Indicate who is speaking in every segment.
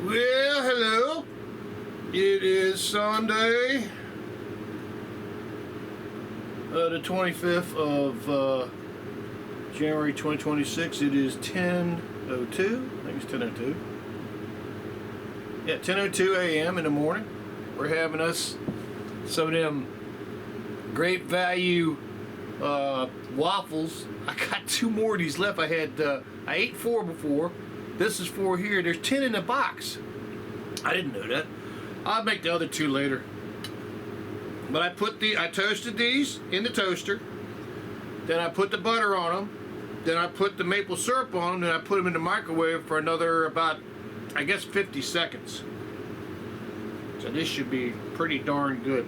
Speaker 1: Well, hello. It is Sunday, the 25th of January 2026. It is 10:02. I think it's 10:02. Yeah, 10:02 a.m. in the morning. We're having us some of them great value waffles. I got 2 more of these left. I ate 4 before. This is 4 here. There's 10 in the box. I didn't know that. I'll make the other 2 later. But I toasted these in the toaster. Then I put the butter on them. Then I put the maple syrup on them. Then I put them in the microwave for another about, I guess, 50 seconds. So this should be pretty darn good.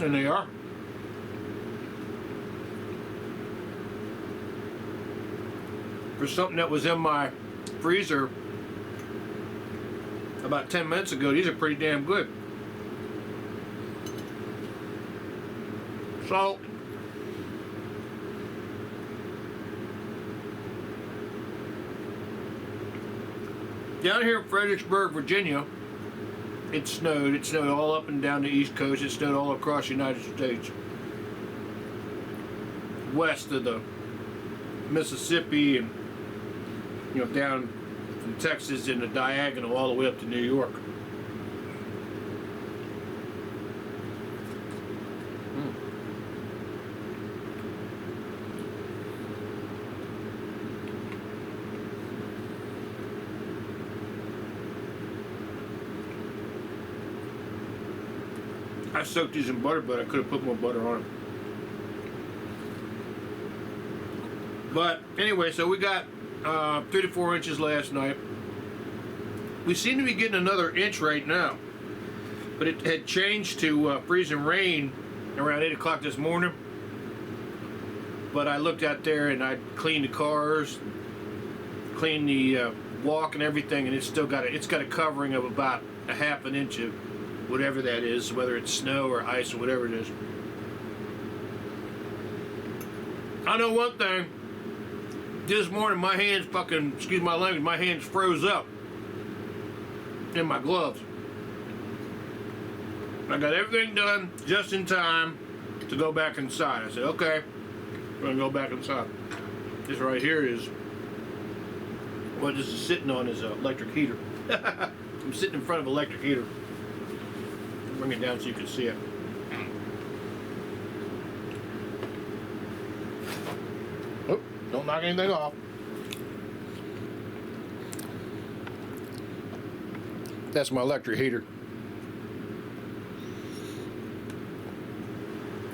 Speaker 1: And they are. For something that was in my freezer about 10 minutes ago, these are pretty damn good. So, down here in Fredericksburg, Virginia, it snowed. It snowed all up and down the East Coast. It snowed all across the United States. West of the Mississippi and, you know, down from Texas in the diagonal all the way up to New York. I soaked these in butter, but I could have put more butter on them. But anyway, so we got 3 to 4 inches last night. We seem to be getting another inch right now, but it had changed to freezing rain around 8 o'clock this morning. But I looked out there and I cleaned the cars, cleaned the walk and everything, and it's got a covering of about a half an inch of whatever that is, whether it's snow or ice or whatever it is. I know one thing. This morning my hands excuse my language, my hands froze up in my gloves. I got everything done just in time to go back inside. I said, okay, we're gonna go back inside. This right here is what this is sitting on is an electric heater. I'm sitting in front of an electric heater. Bring it down so you can see it. Oh, don't knock anything off. That's my electric heater.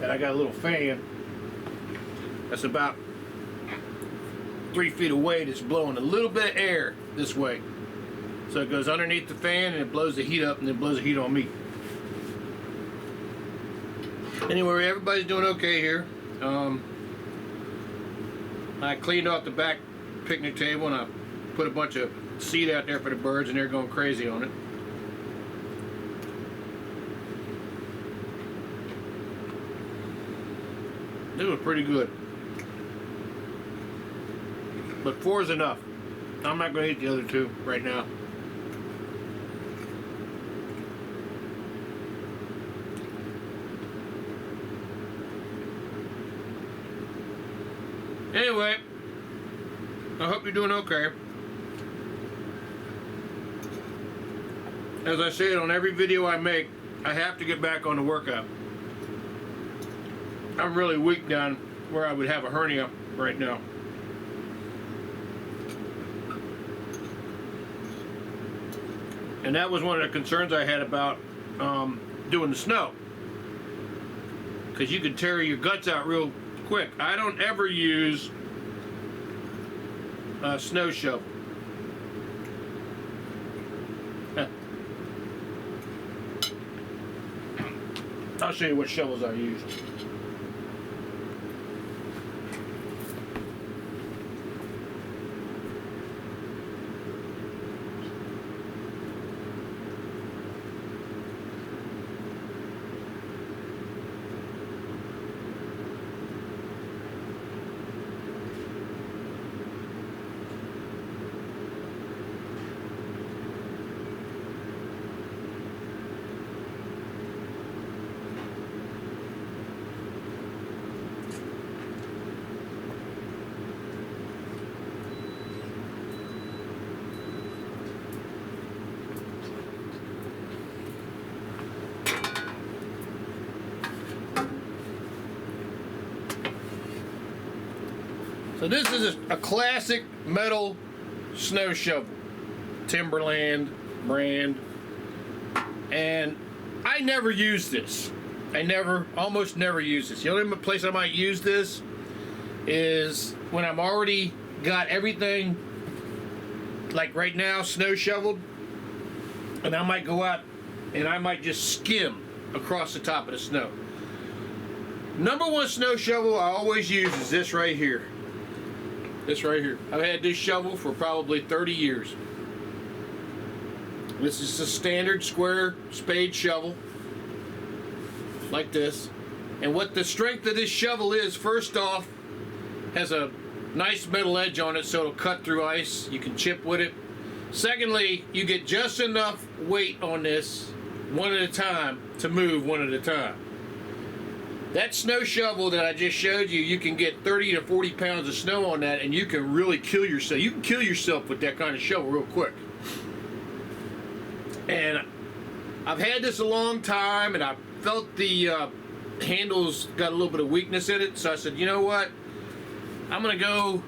Speaker 1: And I got a little fan that's about 3 feet away that's blowing a little bit of air this way. So it goes underneath the fan and it blows the heat up and then blows the heat on me. Anyway, everybody's doing okay here. I cleaned off the back picnic table and I put a bunch of seed out there for the birds and they're going crazy on it. Doing pretty good. But 4 is enough. I'm not going to eat the other 2 right now. Anyway, I hope you're doing okay. As I say it on every video I make, I have to get back on the workout. I'm really weak down where I would have a hernia right now. And that was one of the concerns I had about doing the snow. Because you could tear your guts out real quick. I don't ever use a snow shovel. I'll show you what shovels I use. So this is a classic metal snow shovel, Timberland brand, and I never use this. Almost never use this. The only place I might use this is when I'm already got everything, like right now, snow shoveled, and I might go out and I might just skim across the top of the snow. Number one snow shovel I always use is this right here. This right here. I've had this shovel for probably 30 years. This is a standard square spade shovel, like this. And what the strength of this shovel is, first off, has a nice metal edge on it so it'll cut through ice. You can chip with it. Secondly, you get just enough weight on this one at a time to move one at a time. That snow shovel that I just showed you, you can get 30 to 40 pounds of snow on that, and you can really kill yourself. You can kill yourself with that kind of shovel real quick. And I've had this a long time, and I felt the handles got a little bit of weakness in it, so I said, you know what? I'm going to go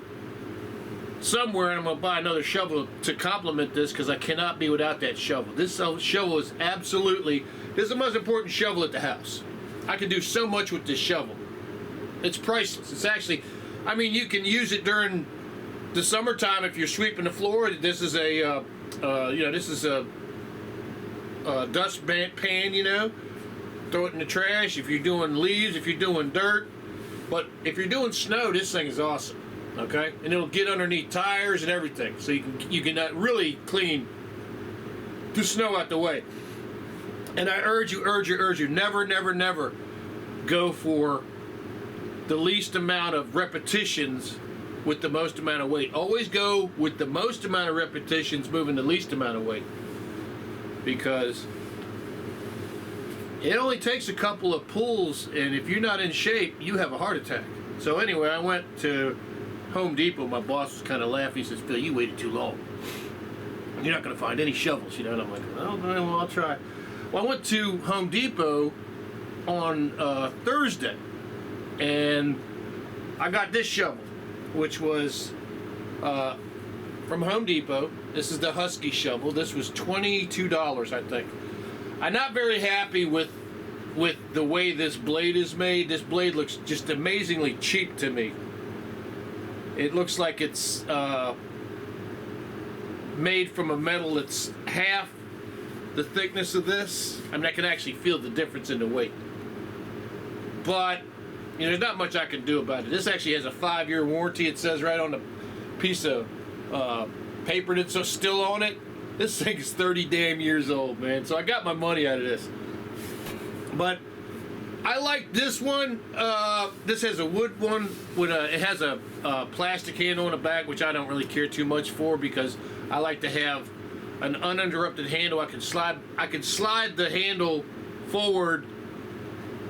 Speaker 1: somewhere and I'm going to buy another shovel to complement this, because I cannot be without that shovel. This shovel is absolutely, this is the most important shovel at the house. I can do so much with this shovel. It's priceless. It's actually, I mean, you can use it during the summertime if you're sweeping the floor. This is a, this is a dust pan, you know. Throw it in the trash if you're doing leaves, if you're doing dirt. But if you're doing snow, this thing is awesome. Okay, and it'll get underneath tires and everything, so you can really clean the snow out the way. And I urge you, never, never, never go for the least amount of repetitions with the most amount of weight. Always go with the most amount of repetitions moving the least amount of weight, because it only takes a couple of pulls, and if you're not in shape, you have a heart attack. So anyway, I went to Home Depot. My boss was kind of laughing. He says, Phil, you waited too long. You're not going to find any shovels, you know. And I'm like, well, I'll try. Well, I went to Home Depot on Thursday, and I got this shovel, which was from Home Depot. This is the Husky shovel. This was $22, I think. I'm not very happy with the way this blade is made. This blade looks just amazingly cheap to me. It looks like it's made from a metal that's half the thickness of this. I mean, I can actually feel the difference in the weight. But, you know, there's not much I can do about it. This actually has a 5-year warranty. It says right on the piece of paper that's still on it. This thing is 30 damn years old, man. So I got my money out of this. But I like this one. This has a wood one with it has a plastic handle on the back, which I don't really care too much for, because I like to have an uninterrupted handle. I can slide the handle forward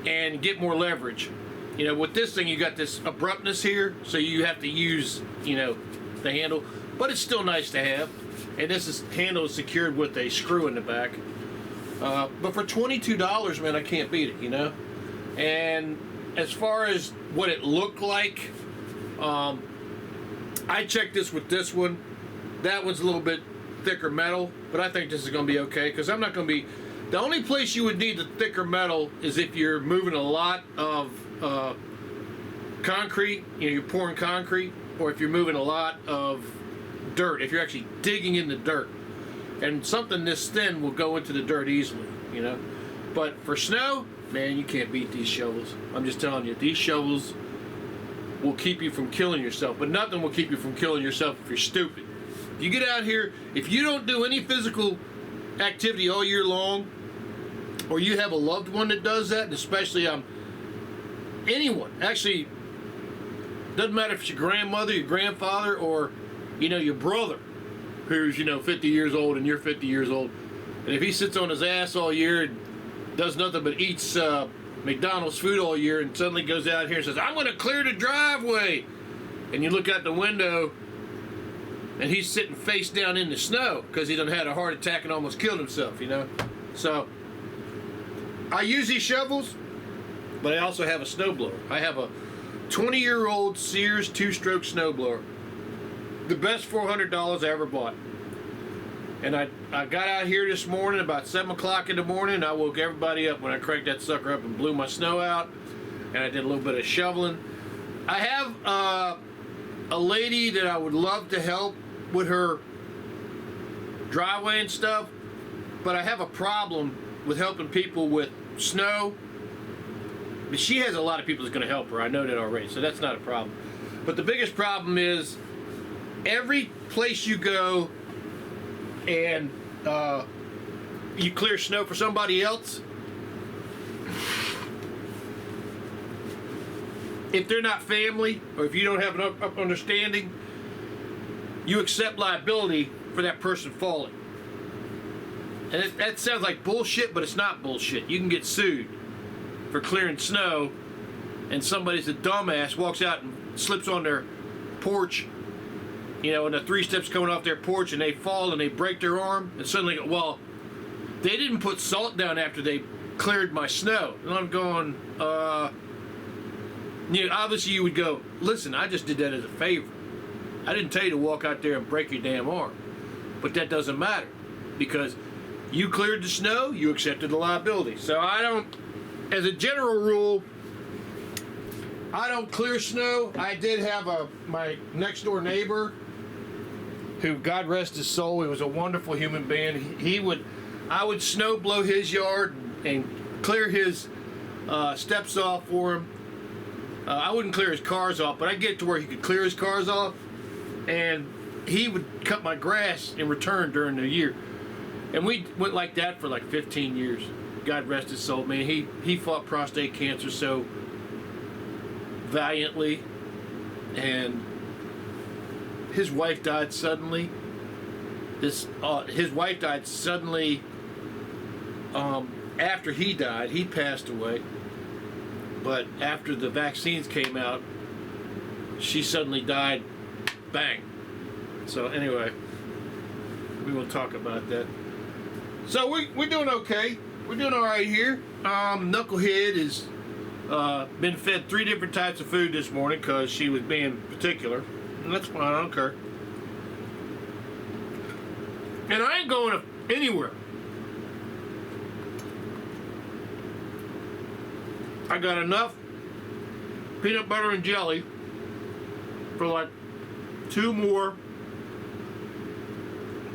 Speaker 1: and get more leverage. You know, with this thing, you got this abruptness here, so you have to use, you know, the handle. But it's still nice to have. And this handle is secured with a screw in the back. But for $22, man, I can't beat it, you know. And as far as what it looked like, I checked this with this one. That one's a little bit thicker metal, but I think this is going to be okay, because I'm not going to be... The only place you would need the thicker metal is if you're moving a lot of concrete, you know, you're pouring concrete, or if you're moving a lot of dirt, if you're actually digging in the dirt. And something this thin will go into the dirt easily, you know. But for snow, man, you can't beat these shovels. I'm just telling you, these shovels will keep you from killing yourself, but nothing will keep you from killing yourself if you're stupid. If you get out here, if you don't do any physical activity all year long, or you have a loved one that does that, and especially anyone, actually, doesn't matter if it's your grandmother, your grandfather, or, you know, your brother, who's, you know, 50 years old and you're 50 years old, and if he sits on his ass all year and does nothing but eats McDonald's food all year, and suddenly goes out here and says, I'm going to clear the driveway, and you look out the window and he's sitting face down in the snow because he done had a heart attack and almost killed himself, you know. So I use these shovels, but I also have a snowblower. I have a 20-year-old Sears 2-stroke snowblower. The best $400 I ever bought. And I got out here this morning about 7 o'clock in the morning. I woke everybody up when I cranked that sucker up and blew my snow out. And I did a little bit of shoveling. I have a lady that I would love to help with her driveway and stuff, but I have a problem with helping people with snow. But she has a lot of people that's going to help her. I know that already, so that's not a problem. But the biggest problem is every place you go and you clear snow for somebody else, if they're not family or if you don't have an understanding, you accept liability for that person falling. And that sounds like bullshit, but it's not bullshit. You can get sued for clearing snow, and somebody's a dumbass, walks out and slips on their porch, you know, and the 3 steps coming off their porch, and they fall and they break their arm, and suddenly go, well, they didn't put salt down after they cleared my snow. And I'm going, you know, obviously you would go, listen, I just did that as a favor. I didn't tell you to walk out there and break your damn arm. But that doesn't matter, because you cleared the snow, you accepted the liability. So I don't, as a general rule, I don't clear snow. I did have my next door neighbor, who, God rest his soul, he was a wonderful human being. I would snow blow his yard and clear his steps off for him. I wouldn't clear his cars off, but I'd get to where he could clear his cars off, and he would cut my grass in return during the year. And we went like that for like 15 years. God rest his soul, man. He fought prostate cancer so valiantly, and his wife died suddenly. His wife died suddenly after he died. He passed away. But after the vaccines came out, she suddenly died. Bang. So anyway, we won't talk about that. So we're doing okay. We're doing all right here. Knucklehead has been fed 3 different types of food this morning because she was being particular. And that's fine, I don't care. And I ain't going anywhere. I got enough peanut butter and jelly for like 2 more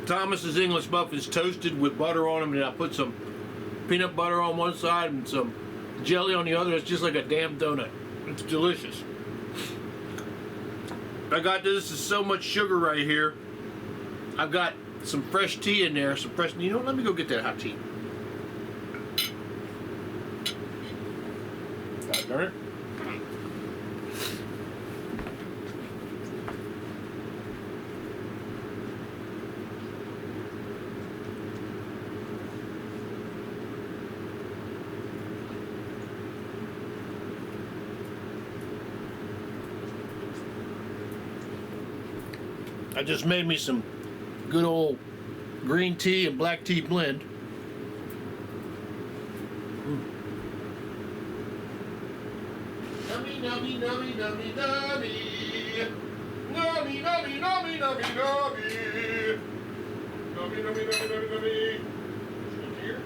Speaker 1: Thomas's English muffins toasted with butter on them, and I put some peanut butter on one side and some jelly on the other. It's just like a damn donut. It's delicious. I got this is so much sugar right here. I've got some fresh tea in there, you know what, let me go get that hot tea. God darn it. I just made me some good old green tea and black tea blend. Nummy, nummy, nummy, nummy, nummy. Nummy, nummy, nummy, nummy, nummy. Nummy, nummy, nummy, nummy, nummy. Here.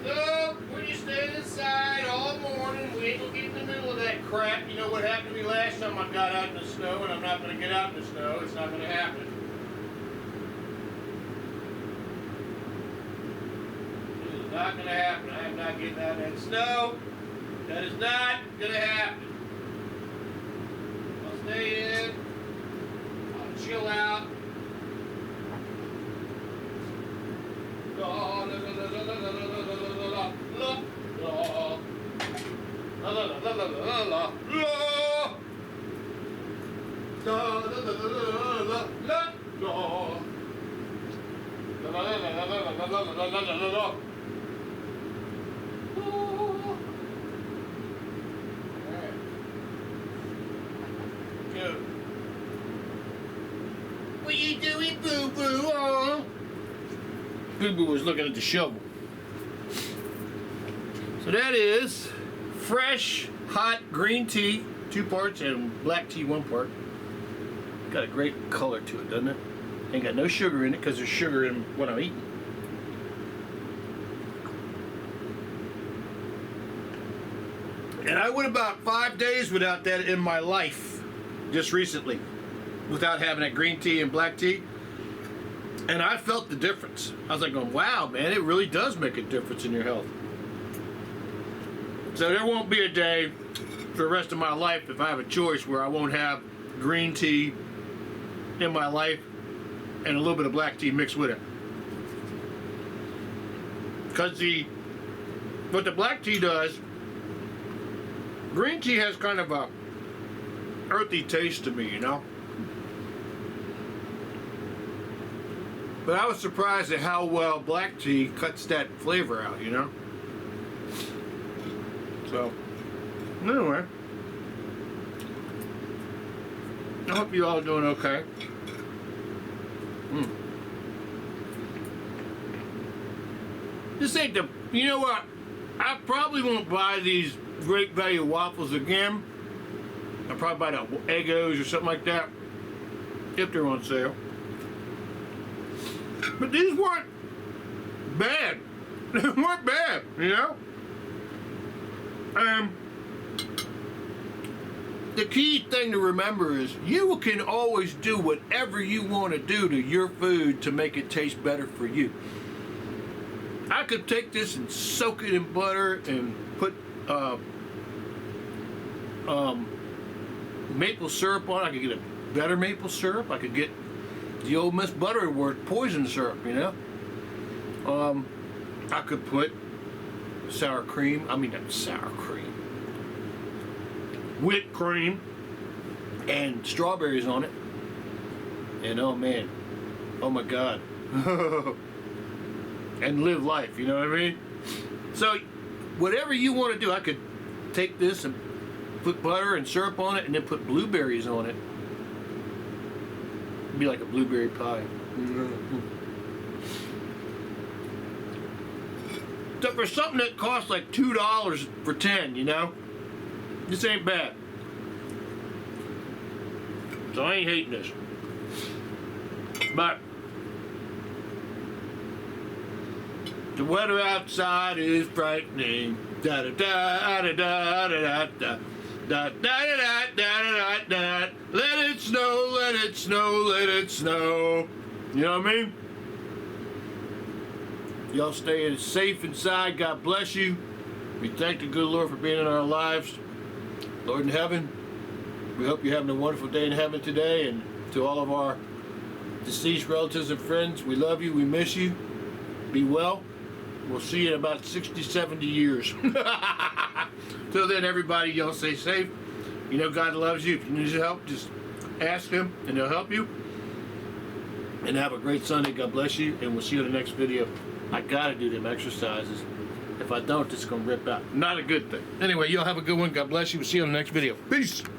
Speaker 1: So, when you stand inside all morning, we ain't gonna get in the middle of that crap. You know what happened to me last time I got out in the snow, and I'm not gonna get out in the snow. It's not gonna happen. It is not gonna happen. I am not getting out in that snow. That is not gonna happen. I'll stay in. I'll chill out. What you doing, Boo Boo? Boo Boo was looking at the shovel. So that is fresh, hot green tea, 2 parts, and black tea, 1 part. Got a great color to it, doesn't it? Ain't got no sugar in it because there's sugar in what I'm eating. And I went about 5 days without that in my life, just recently, without having that green tea and black tea. And I felt the difference. I was like going, wow, man, it really does make a difference in your health. So there won't be a day for the rest of my life, if I have a choice, where I won't have green tea in my life and a little bit of black tea mixed with it. Because what the black tea does, green tea has kind of a earthy taste to me, you know? But I was surprised at how well black tea cuts that flavor out, you know? So, anyway, I hope you all doing okay. This ain't the, you know what? I probably won't buy these Great Value waffles again. I'll probably buy the Eggos or something like that if they're on sale. But these weren't bad. They weren't bad, you know? The key thing to remember is you can always do whatever you want to do to your food to make it taste better for you. I could take this and soak it in butter and put maple syrup on it. I could get a better maple syrup. I could get the old Miss Butterworth poison syrup, you know. I could put sour cream. I mean, not sour cream. Whipped cream and strawberries on it. And oh man, oh my God. And live life, you know what I mean? So whatever you want to do, I could take this and put butter and syrup on it and then put blueberries on it. It'd be like a blueberry pie. So for something that costs like $2 for 10, you know, this ain't bad. So I ain't hating this. But the weather outside is frightening. Da da da da da da da da da da da da. Let it snow, let it snow, let it snow. You know what I mean? Y'all stay safe inside. God bless you. We thank the good Lord for being in our lives. Lord in heaven, we hope you're having a wonderful day in heaven today. And to all of our deceased relatives and friends, we love you. We miss you. Be well. We'll see you in about 60, 70 years. Till then, everybody, y'all stay safe. You know God loves you. If you need help, just ask Him and He'll help you. And have a great Sunday. God bless you. And we'll see you in the next video. I gotta do them exercises. If I don't, it's gonna rip out. Not a good thing. Anyway, y'all have a good one. God bless you. We'll see you in the next video. Peace.